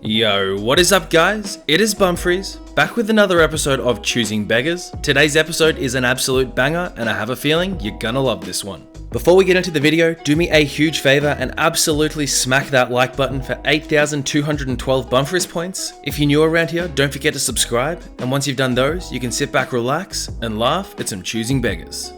Yo, what is up guys? It is Bumfris, back with another episode of Choosing Beggars. Today's episode is an absolute banger and I have a feeling you're gonna love this one. Before we get into the video, do me a huge favor and absolutely smack that like button for 8,212 Bumfris points. If you're new around here, don't forget to subscribe, and once you've done those, you can sit back, relax, and laugh at some Choosing Beggars.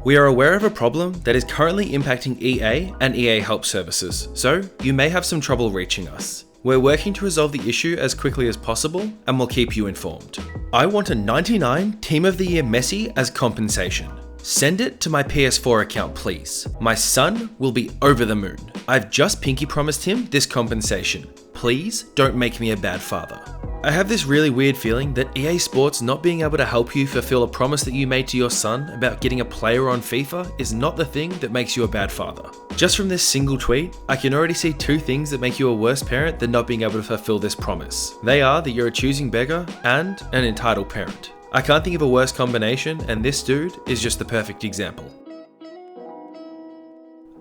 We are aware of a problem that is currently impacting EA and EA help services, so you may have some trouble reaching us. We're working to resolve the issue as quickly as possible and we'll keep you informed. I want a 99 Team of the Year Messi as compensation. Send it to my PS4 account please. My son will be over the moon. I've just pinky promised him this compensation. Please don't make me a bad father. I have this really weird feeling that EA Sports not being able to help you fulfill a promise that you made to your son about getting a player on FIFA is not the thing that makes you a bad father. Just from this single tweet, I can already see two things that make you a worse parent than not being able to fulfill this promise. They are that you're a choosing beggar and an entitled parent. I can't think of a worse combination, and this dude is just the perfect example.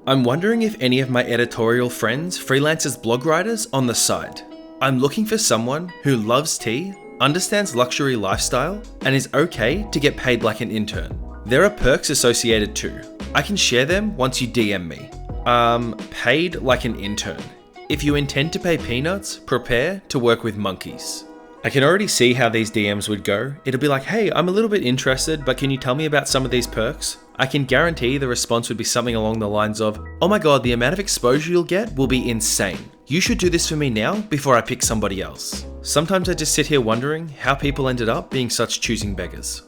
I'm wondering if any of my editorial friends freelance as blog writers on the side. I'm looking for someone who loves tea, understands luxury lifestyle, and is okay to get paid like an intern. There are perks associated too. I can share them once you DM me. Paid like an intern. If you intend to pay peanuts, prepare to work with monkeys. I can already see how these DMs would go. It'll be like, hey, I'm a little bit interested, but can you tell me about some of these perks? I can guarantee the response would be something along the lines of, oh my god, the amount of exposure you'll get will be insane. You should do this for me now before I pick somebody else. Sometimes I just sit here wondering how people ended up being such choosing beggars.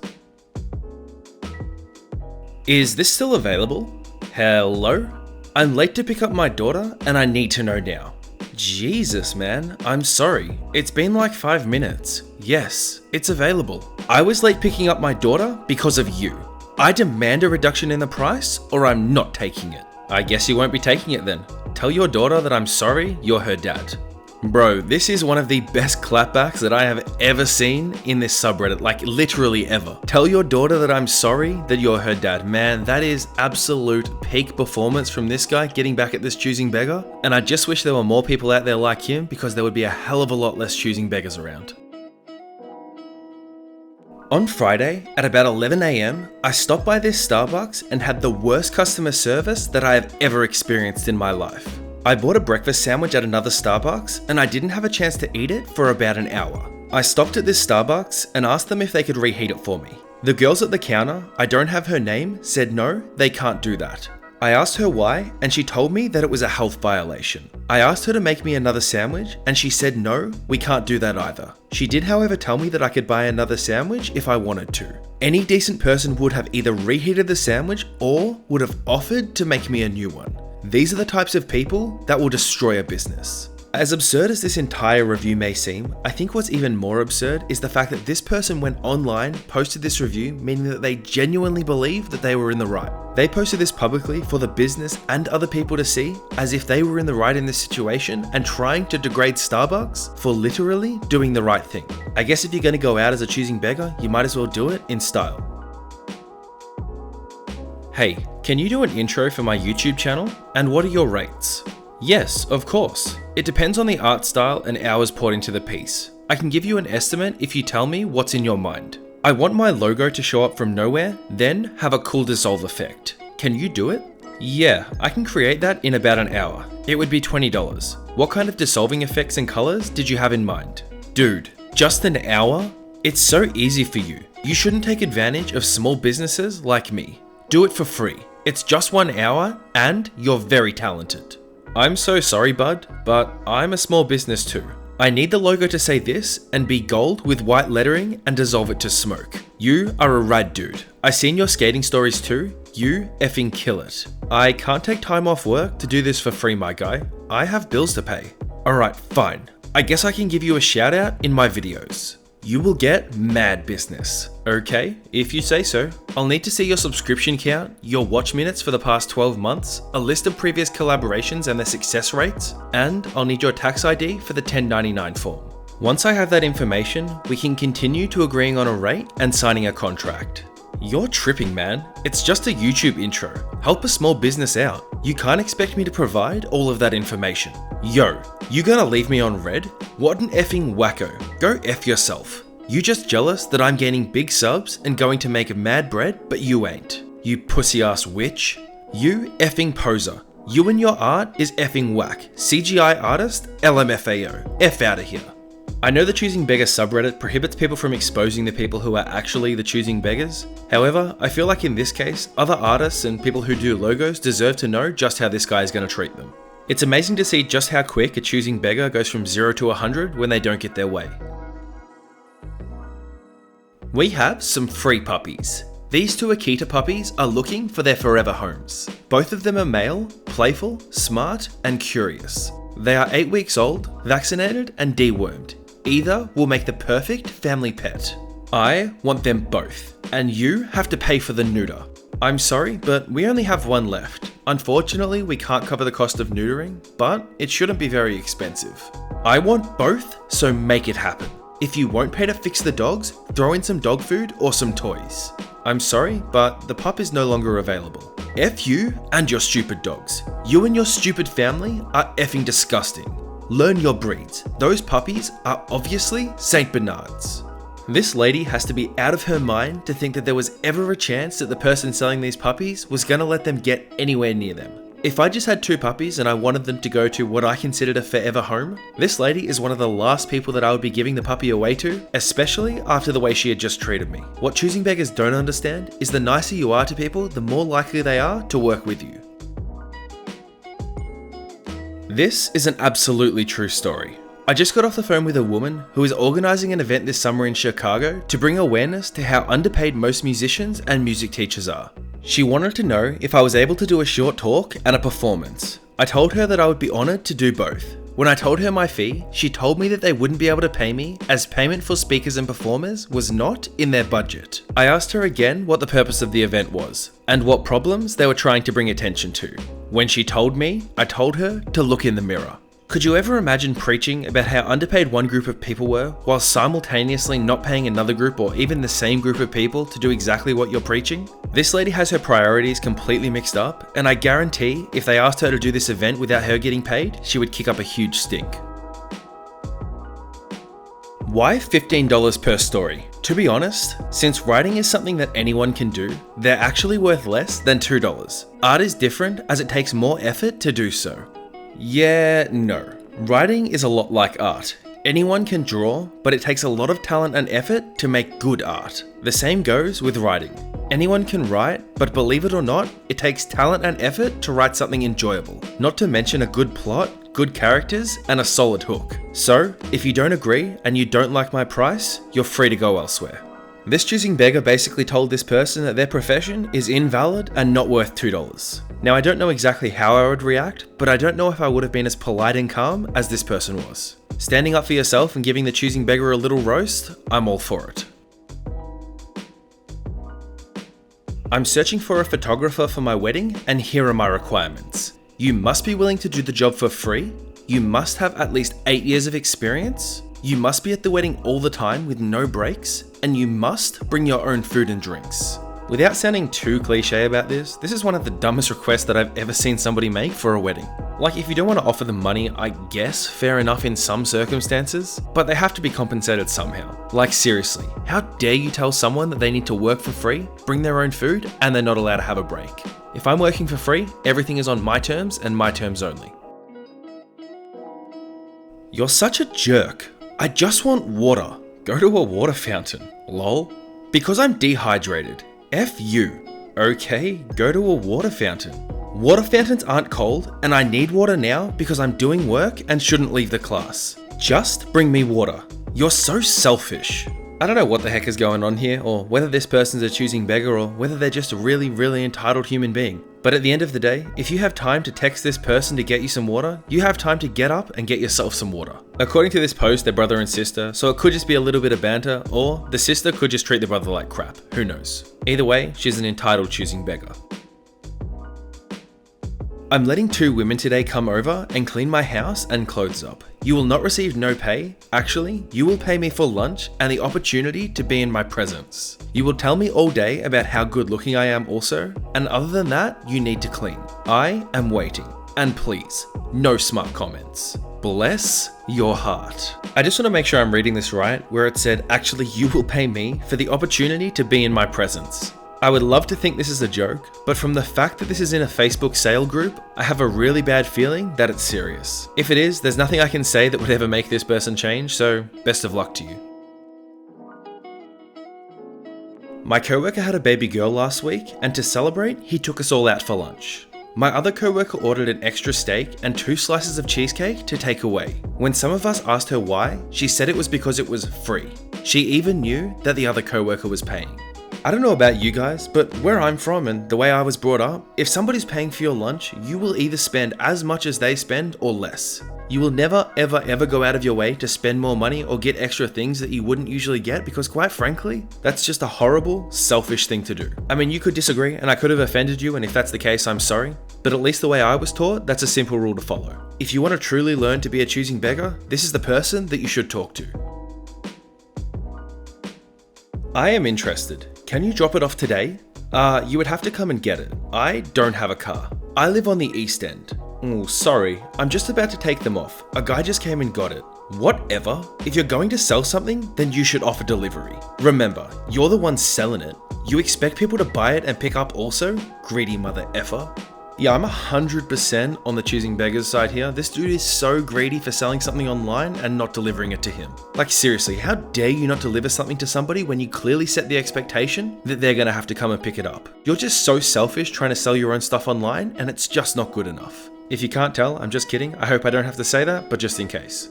Is this still available? Hello? I'm late to pick up my daughter and I need to know now. Jesus man, I'm sorry. It's been like 5 minutes. Yes, it's available. I was late picking up my daughter because of you. I demand a reduction in the price or I'm not taking it. I guess you won't be taking it then. Tell your daughter that I'm sorry, you're her dad. Bro, this is one of the best clapbacks that I have ever seen in this subreddit, like literally ever. Tell your daughter that I'm sorry that you're her dad. Man, that is absolute peak performance from this guy getting back at this choosing beggar. And I just wish there were more people out there like him because there would be a hell of a lot less choosing beggars around. On Friday, at about 11 AM, I stopped by this Starbucks and had the worst customer service that I have ever experienced in my life. I bought a breakfast sandwich at another Starbucks and I didn't have a chance to eat it for about an hour. I stopped at this Starbucks and asked them if they could reheat it for me. The girls at the counter, I don't have her name, said no, they can't do that. I asked her why and she told me that it was a health violation. I asked her to make me another sandwich and she said no, we can't do that either. She did however tell me that I could buy another sandwich if I wanted to. Any decent person would have either reheated the sandwich or would have offered to make me a new one. These are the types of people that will destroy a business. As absurd as this entire review may seem, I think what's even more absurd is the fact that this person went online, posted this review, meaning that they genuinely believe that they were in the right. They posted this publicly for the business and other people to see, as if they were in the right in this situation and trying to degrade Starbucks for literally doing the right thing. I guess if you're going to go out as a choosing beggar, you might as well do it in style. Hey, can you do an intro for my YouTube channel? And what are your rates? Yes, of course. It depends on the art style and hours poured into the piece. I can give you an estimate if you tell me what's in your mind. I want my logo to show up from nowhere, then have a cool dissolve effect. Can you do it? Yeah, I can create that in about an hour. It would be $20. What kind of dissolving effects and colors did you have in mind? Dude, just an hour? It's so easy for you. You shouldn't take advantage of small businesses like me. Do it for free. It's just 1 hour and you're very talented. I'm so sorry, bud, but I'm a small business too. I need the logo to say this and be gold with white lettering and dissolve it to smoke. You are a rad dude. I seen your skating stories too. You effing kill it. I can't take time off work to do this for free, my guy. I have bills to pay. Alright, fine. I guess I can give you a shout out in my videos. You will get mad business. Okay, if you say so. I'll need to see your subscription count, your watch minutes for the past 12 months, a list of previous collaborations and their success rates, and I'll need your tax ID for the 1099 form. Once I have that information, we can continue to agreeing on a rate and signing a contract. You're tripping, man. It's just a YouTube intro. Help a small business out. You can't expect me to provide all of that information. Yo, you gonna leave me on red? What an effing wacko. Go F yourself. You just jealous that I'm gaining big subs and going to make mad bread, but you ain't. You pussy ass witch. You effing poser. You and your art is effing whack. CGI artist, LMFAO. F out of here. I know the Choosing Beggars subreddit prohibits people from exposing the people who are actually the choosing beggars. However, I feel like in this case, other artists and people who do logos deserve to know just how this guy is going to treat them. It's amazing to see just how quick a choosing beggar goes from 0 to 100 when they don't get their way. We have some free puppies. These two Akita puppies are looking for their forever homes. Both of them are male, playful, smart, and curious. They are 8 weeks old, vaccinated, and dewormed. Either will make the perfect family pet. I want them both, and you have to pay for the neuter. I'm sorry, but we only have one left. Unfortunately, we can't cover the cost of neutering, but it shouldn't be very expensive. I want both, so make it happen. If you won't pay to fix the dogs, throw in some dog food or some toys. I'm sorry, but the pup is no longer available. F you and your stupid dogs. You and your stupid family are effing disgusting. Learn your breeds. Those puppies are obviously Saint Bernards. This lady has to be out of her mind to think that there was ever a chance that the person selling these puppies was gonna let them get anywhere near them. If I just had 2 puppies and I wanted them to go to what I considered a forever home, this lady is one of the last people that I would be giving the puppy away to, especially after the way she had just treated me. What choosing beggars don't understand is the nicer you are to people, the more likely they are to work with you. This is an absolutely true story. I just got off the phone with a woman who is organising an event this summer in Chicago to bring awareness to how underpaid most musicians and music teachers are. She wanted to know if I was able to do a short talk and a performance. I told her that I would be honoured to do both. When I told her my fee, she told me that they wouldn't be able to pay me as payment for speakers and performers was not in their budget. I asked her again what the purpose of the event was and what problems they were trying to bring attention to. When she told me, I told her to look in the mirror. Could you ever imagine preaching about how underpaid one group of people were while simultaneously not paying another group or even the same group of people to do exactly what you're preaching? This lady has her priorities completely mixed up, and I guarantee if they asked her to do this event without her getting paid, she would kick up a huge stink. Why $15 per story? To be honest, since writing is something that anyone can do, they're actually worth less than $2. Art is different as it takes more effort to do so. Yeah, no. Writing is a lot like art. Anyone can draw, but it takes a lot of talent and effort to make good art. The same goes with writing. Anyone can write, but believe it or not, it takes talent and effort to write something enjoyable. Not to mention a good plot, good characters, and a solid hook. So, if you don't agree and you don't like my price, you're free to go elsewhere. This choosing beggar basically told this person that their profession is invalid and not worth $2. Now I don't know exactly how I would react, but I don't know if I would have been as polite and calm as this person was. Standing up for yourself and giving the choosing beggar a little roast, I'm all for it. I'm searching for a photographer for my wedding, and here are my requirements. You must be willing to do the job for free. You must have at least 8 years of experience. You must be at the wedding all the time with no breaks, and you must bring your own food and drinks. Without sounding too cliche about this is one of the dumbest requests that I've ever seen somebody make for a wedding. Like, if you don't want to offer them money, I guess fair enough in some circumstances, but they have to be compensated somehow. Like, seriously, how dare you tell someone that they need to work for free, bring their own food, and they're not allowed to have a break? If I'm working for free, everything is on my terms and my terms only. You're such a jerk. I just want water. Go to a water fountain. Lol. Because I'm dehydrated. F you. Okay, go to a water fountain. Water fountains aren't cold, and I need water now because I'm doing work and shouldn't leave the class. Just bring me water. You're so selfish. I don't know what the heck is going on here, or whether this person's a choosing beggar, or whether they're just a really entitled human being. But at the end of the day, if you have time to text this person to get you some water, you have time to get up and get yourself some water. According to this post, they're brother and sister, so it could just be a little bit of banter, or the sister could just treat the brother like crap. Who knows? Either way, she's an entitled choosing beggar. I'm letting 2 women today come over and clean my house and clothes up. You will not receive no pay. Actually, you will pay me for lunch and the opportunity to be in my presence. You will tell me all day about how good looking I am also, and other than that, you need to clean. I am waiting. And please, no smart comments. Bless your heart. I just want to make sure I'm reading this right, where it said, actually, you will pay me for the opportunity to be in my presence. I would love to think this is a joke, but from the fact that this is in a Facebook sale group, I have a really bad feeling that it's serious. If it is, there's nothing I can say that would ever make this person change, so best of luck to you. My coworker had a baby girl last week, and to celebrate, he took us all out for lunch. My other coworker ordered an extra steak and 2 slices of cheesecake to take away. When some of us asked her why, she said it was because it was free. She even knew that the other coworker was paying. I don't know about you guys, but where I'm from and the way I was brought up, if somebody's paying for your lunch, you will either spend as much as they spend or less. You will never ever go out of your way to spend more money or get extra things that you wouldn't usually get because quite frankly, that's just a horrible, selfish thing to do. I mean, you could disagree and I could have offended you, and if that's the case, I'm sorry. But at least the way I was taught, that's a simple rule to follow. If you want to truly learn to be a choosing beggar, this is the person that you should talk to. I am interested. Can you drop it off today? You would have to come and get it. I don't have a car. I live on the East End. Oh, sorry. I'm just about to take them off. A guy just came and got it. Whatever. If you're going to sell something, then you should offer delivery. Remember, you're the one selling it. You expect people to buy it and pick up also? Greedy mother effer. Yeah, I'm 100% on the choosing beggars side here. This dude is so greedy for selling something online and not delivering it to him. Like seriously, how dare you not deliver something to somebody when you clearly set the expectation that they're gonna have to come and pick it up? You're just so selfish trying to sell your own stuff online, and it's just not good enough. If you can't tell, I'm just kidding. I hope I don't have to say that, but just in case.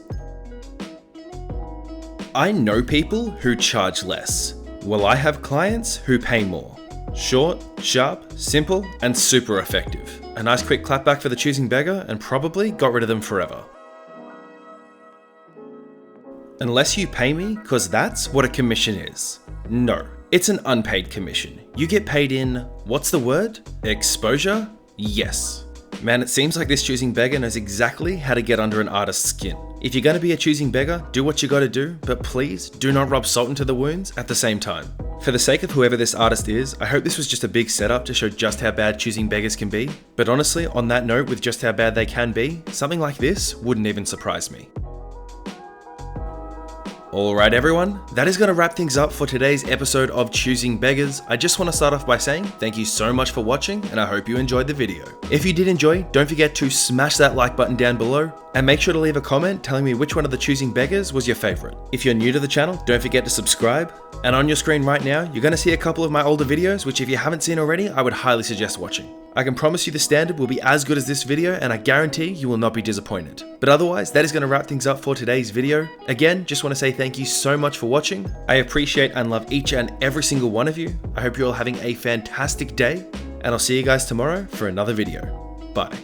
I know people who charge less. Well, I have clients who pay more. Short, sharp, simple, and super effective. A nice quick clap back for the choosing beggar and probably got rid of them forever. Unless you pay me, cause that's what a commission is. No, it's an unpaid commission. You get paid in, what's the word? Exposure? Yes. Man, it seems like this choosing beggar knows exactly how to get under an artist's skin. If you're gonna be a choosing beggar, do what you gotta do, but please do not rub salt into the wounds at the same time. For the sake of whoever this artist is, I hope this was just a big setup to show just how bad choosing beggars can be. But honestly, on that note, with just how bad they can be, something like this wouldn't even surprise me. Alright everyone, that is going to wrap things up for today's episode of Choosing Beggars. I just want to start off by saying thank you so much for watching, and I hope you enjoyed the video. If you did enjoy, don't forget to smash that like button down below, and make sure to leave a comment telling me which one of the Choosing Beggars was your favorite. If you're new to the channel, don't forget to subscribe, and on your screen right now, you're going to see a couple of my older videos, which if you haven't seen already, I would highly suggest watching. I can promise you the standard will be as good as this video, and I guarantee you will not be disappointed. But otherwise, that is going to wrap things up for today's video. Again, just want to say thank you so much for watching. I appreciate and love each and every single one of you. I hope you're all having a fantastic day, and I'll see you guys tomorrow for another video. Bye.